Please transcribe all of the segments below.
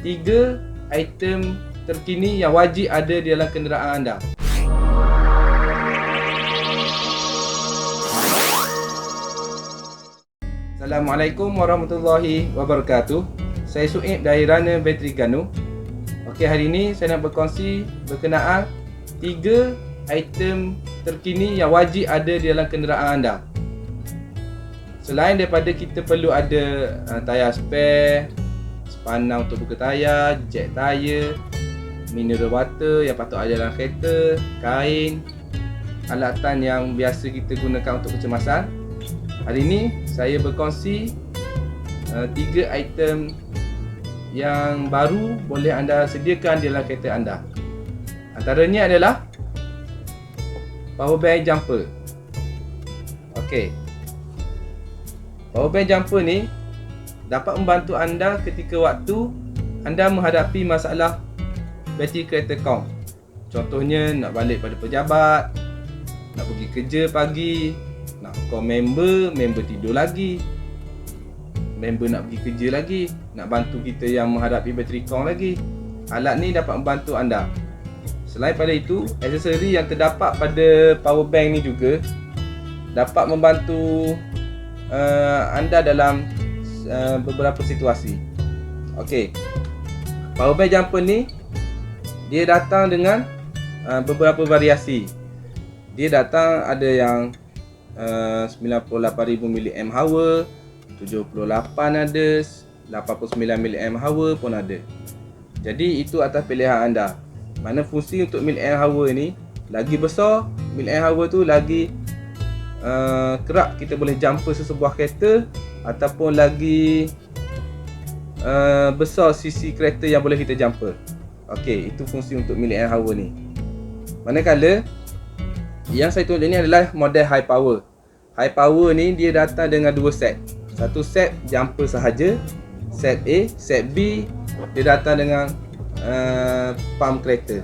3 item terkini yang wajib ada di dalam kenderaan anda. Assalamualaikum warahmatullahi wabarakatuh. Saya Suib dari Rana Bateri Ganu. Okey, hari ini saya nak berkongsi berkenaan 3 item terkini yang wajib ada di dalam kenderaan anda. Selain daripada kita perlu ada tayar spare, spanner untuk buka tayar, jack tayar, mineral water yang patut ada dalam kereta, kain, alatan yang biasa kita gunakan untuk kecemasan. Hari ini saya berkongsi 3 item yang baru boleh anda sediakan di dalam kereta anda. Antaranya adalah power bank jumper. Okey. Power bank jumper ni dapat membantu anda ketika waktu anda menghadapi masalah bateri kereta kau. Contohnya nak balik pada pejabat, nak pergi kerja pagi, nak call member tidur lagi, member nak pergi kerja lagi, nak bantu kita yang menghadapi bateri kau lagi. Alat ni dapat membantu anda. Selain pada itu, aksesori yang terdapat pada power bank ni juga dapat membantu anda dalam beberapa situasi. Okey. Power bank jumper ni dia datang dengan beberapa variasi. Dia datang ada yang 98,000 mAh, 78 ada, 89 mAh pun ada. Jadi itu atas pilihan anda. Mana fungsi untuk mAh ni lagi besar, mAh tu lagi kerap kita boleh jumper sesebuah kereta, ataupun lagi besar sisi kereta yang boleh kita jumper. Okey, itu fungsi untuk mAh ni. Manakala yang saya tunjuk ni adalah model high power. High power ni dia datang dengan 2 set. Satu set jumper sahaja, set A, set B dia datang dengan pump kereta.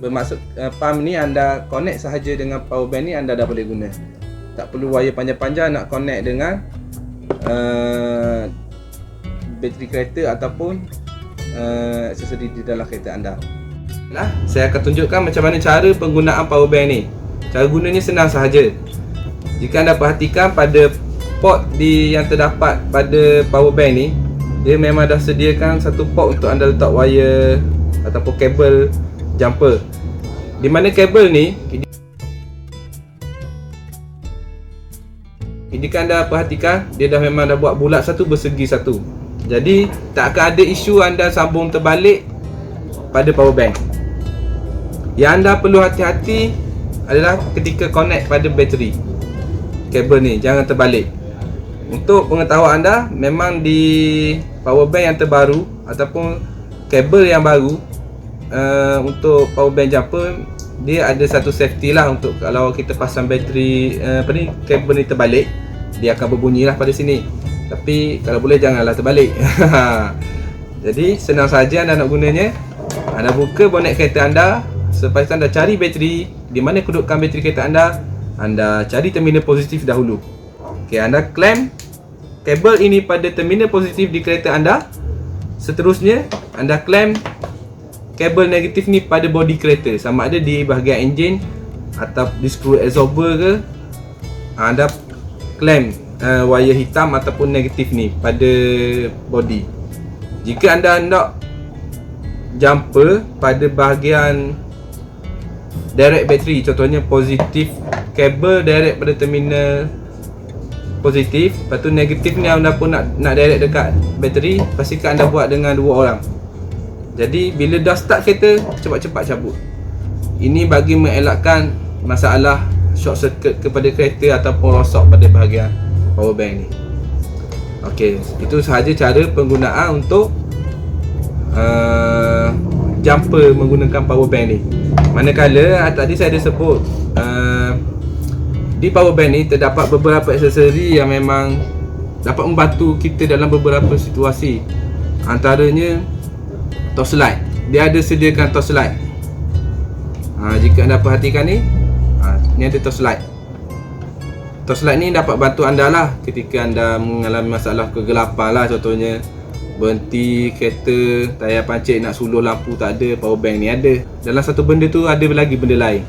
Bermaksud pump ni anda connect sahaja dengan power bank ni, anda dah boleh guna. Tak perlu wire panjang-panjang nak connect dengan bateri kereta ataupun aksesori di dalam kereta anda. Saya akan tunjukkan macam mana cara penggunaan power bank ni. Cara gunanya senang sahaja. Jika anda perhatikan pada port yang terdapat pada power bank ni, dia memang dah sediakan satu port untuk anda letak wire ataupun kabel jumper. Di mana kabel ni, jika anda perhatikan, dia dah memang dah buat bulat satu, bersegi satu. Jadi tak akan ada isu anda sambung terbalik pada power bank. Yang anda perlu hati-hati adalah ketika connect pada bateri. Kabel ni jangan terbalik. Untuk pengetahuan anda, memang di power bank yang terbaru ataupun kabel yang baru, untuk power bank jumper, dia ada satu safety lah untuk kalau kita pasang bateri kabel ni terbalik, dia akan berbunyi lah pada sini. Tapi kalau boleh janganlah terbalik. Jadi senang saja anda nak gunanya. Anda buka bonet kereta anda. Selepas anda cari bateri, di mana kedudukan bateri kereta anda, anda cari terminal positif dahulu. Okey, anda clamp kabel ini pada terminal positif di kereta anda. Seterusnya anda clamp kabel negatif ni pada bodi kereta, sama ada di bahagian enjin atau di skru absorber ke. Anda clamp wire hitam ataupun negatif ni pada bodi. Jika anda nak jumper pada bahagian direct battery, contohnya positif, kabel direct pada terminal positif, lepas tu negatif ni anda pun nak direct dekat bateri, pastikan anda buat dengan 2 orang. Jadi bila dah start kereta, cepat-cepat cabut. Ini bagi mengelakkan masalah short circuit kepada kereta ataupun rosak pada bahagian power bank ni. Okey, itu sahaja cara penggunaan untuk jumper menggunakan power bank ni. Manakala tadi saya ada sebut di power bank ni terdapat beberapa aksesori yang memang dapat membantu kita dalam beberapa situasi. Antaranya torchlight. Dia ada sediakan torchlight. Jika anda perhatikan ni, ni ada torchlight. Torchlight ni dapat bantu anda lah ketika anda mengalami masalah kegelapan lah, contohnya berhenti kereta, tayar pancit, nak suluh lampu tak ada, power bank ni ada. Dalam satu benda tu ada lagi benda lain.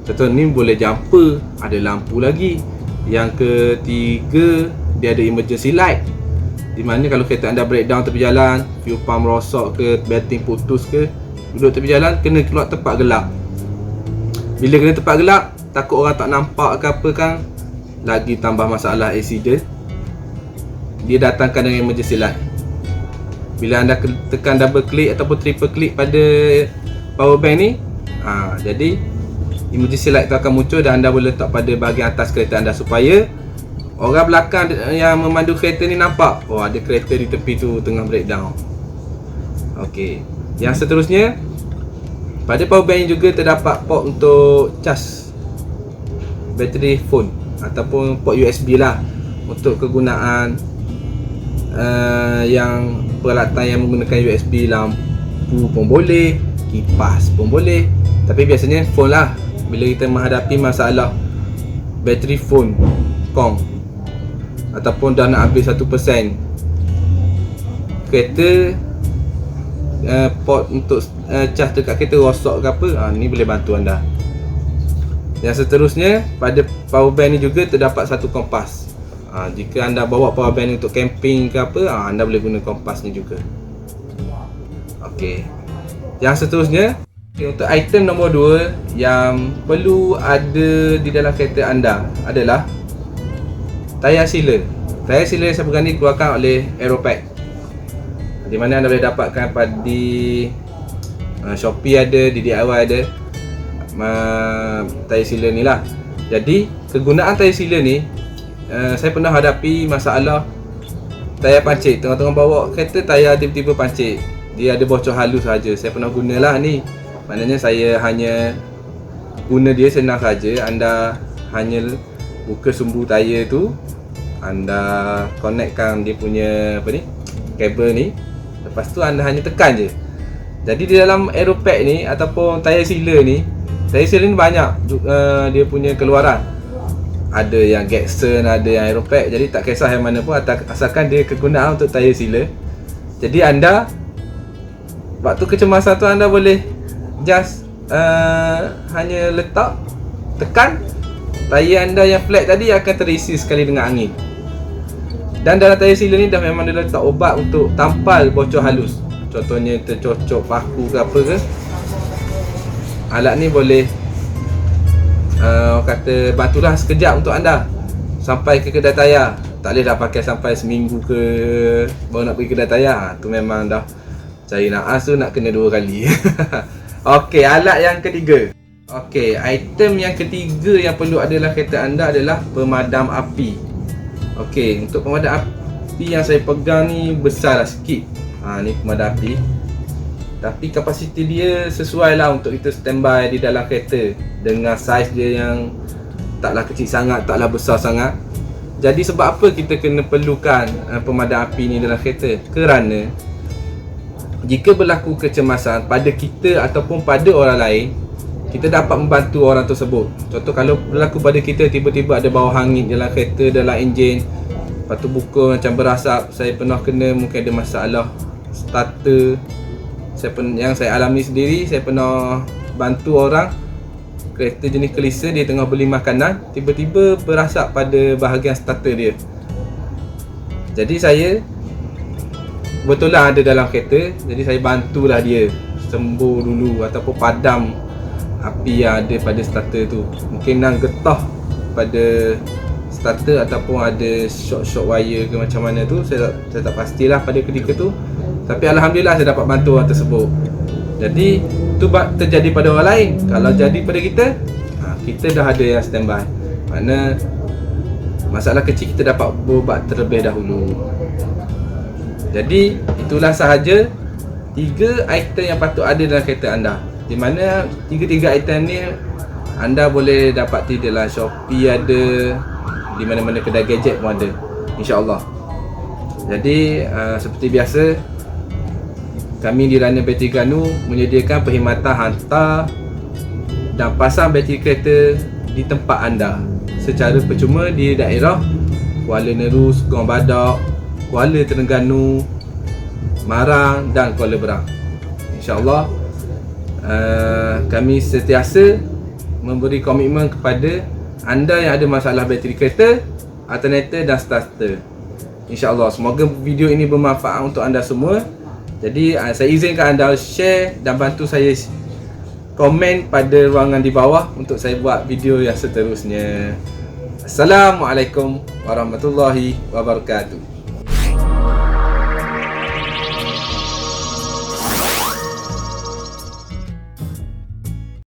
Contoh ni boleh jumper, ada lampu lagi. Yang ketiga, dia ada emergency light, di mana kalau kereta anda breakdown tepi jalan, fuel pump rosak ke, battery putus ke, duduk tepi jalan, kena keluar tempat gelap. Bila kena tempat gelap, takut orang tak nampak ke apa kan, lagi tambah masalah accident. Dia datangkan dengan emergency light. Bila anda tekan double click ataupun triple click pada power bank ni, jadi emergency light tu akan muncul dan anda boleh letak pada bahagian atas kereta anda supaya orang belakang yang memandu kereta ni nampak, oh ada kereta di tepi tu tengah breakdown. Okey. Yang seterusnya, pada power bank juga terdapat port untuk charge bateri phone ataupun port USB lah, untuk kegunaan yang peralatan yang menggunakan USB. Lampu pun boleh, kipas pun boleh, tapi biasanya phone lah. Bila kita menghadapi masalah bateri phone kong ataupun dah nak habis 1%, kereta port untuk charge dekat kereta rosak ke apa, ni boleh bantu anda. Yang seterusnya, pada power bank ni juga terdapat satu kompas. Jika anda bawa power bank ni untuk camping ke apa, anda boleh guna kompas ni juga. Okey. Yang seterusnya, untuk item nombor 2 yang perlu ada di dalam kereta anda adalah tayar sealer. Tayar sealer yang saya pegang ni keluarkan oleh Aeropack, di mana anda boleh dapatkan di Shopee ada, di DIY ada tayar sealer ni lah. Jadi kegunaan tayar sealer ni, saya pernah hadapi masalah tayar pancit. Tengah-tengah bawa kereta, tayar tiba-tiba pancit, dia ada bocor halus saja. Saya pernah gunalah ni. Maknanya saya hanya guna dia senang saja. Anda hanya buka sumbu tayar tu, anda connectkan dia punya kabel ni, lepas tu anda hanya tekan je. Jadi di dalam Aeropack ni ataupun tayar sealer ni, banyak dia punya keluaran. Ada yang Gaxon, ada yang Aeropack. Jadi tak kisah yang mana pun, asalkan dia kegunaan untuk tayar sealer. Jadi anda waktu kecemasan tu, anda boleh just hanya letak, tekan, tayar anda yang flat tadi akan terisi sekali dengan angin. Dan dalam tayar sealer ni dah memang dia letak ubat untuk tampal bocor halus. Contohnya tercocok paku ke apa ke, alat ni boleh kata bantulah sekejap untuk anda sampai ke kedai tayar. Tak boleh dah pakai sampai seminggu ke baru nak pergi kedai tayar. Tu memang dah cari naas tu, nak kena 2 kali. Okey, alat yang ketiga. Okey, item yang ketiga yang perlu ada dalam kereta anda adalah pemadam api. Okey, untuk pemadam api yang saya pegang ni besar lah sikit. Ni pemadam api, tapi kapasiti dia sesuai lah untuk kita standby di dalam kereta, dengan saiz dia yang taklah kecil sangat, taklah besar sangat. Jadi sebab apa kita kena perlukan pemadam api ni dalam kereta? Kerana jika berlaku kecemasan pada kita ataupun pada orang lain, kita dapat membantu orang tersebut. Contoh kalau berlaku pada kita, tiba-tiba ada bau hangit dalam kereta, dalam enjin, lepas tu buka macam berasap. Saya pernah kena, mungkin ada masalah starter. Yang saya alami sendiri, saya pernah bantu orang, kereta jenis Kelisa, dia tengah beli makanan, tiba-tiba berasap pada bahagian starter dia. Jadi saya betul-betul ada dalam kereta, jadi saya bantulah dia sembuh dulu ataupun padam api yang ada pada starter tu. Mungkin nak getah pada starter ataupun ada short wire ke macam mana tu, saya tak pastilah pada ketika tu. Tapi alhamdulillah saya dapat bantu orang tersebut. Jadi tu terjadi pada orang lain. Kalau jadi pada kita, kita dah ada yang standby. Mana masalah kecil kita dapat berubat terlebih dahulu. Jadi itulah sahaja 3 item yang patut ada dalam kereta anda. Di mana 3 item ni anda boleh dapati dalam Shopee ada, di mana-mana kedai gadget pun ada, insya-Allah. Jadi seperti biasa, kami di Runner Battery Ganu menyediakan perkhidmatan hantar dan pasang bateri kereta di tempat anda secara percuma di daerah Kuala Neru, Segong Badak, Kuala Terengganu, Marang dan Kuala Berang. InsyaAllah kami sentiasa memberi komitmen kepada anda yang ada masalah bateri kereta, alternator dan starter. InsyaAllah semoga video ini bermanfaat untuk anda semua. Jadi saya izinkan anda share dan bantu saya komen pada ruangan di bawah untuk saya buat video yang seterusnya. Assalamualaikum warahmatullahi wabarakatuh.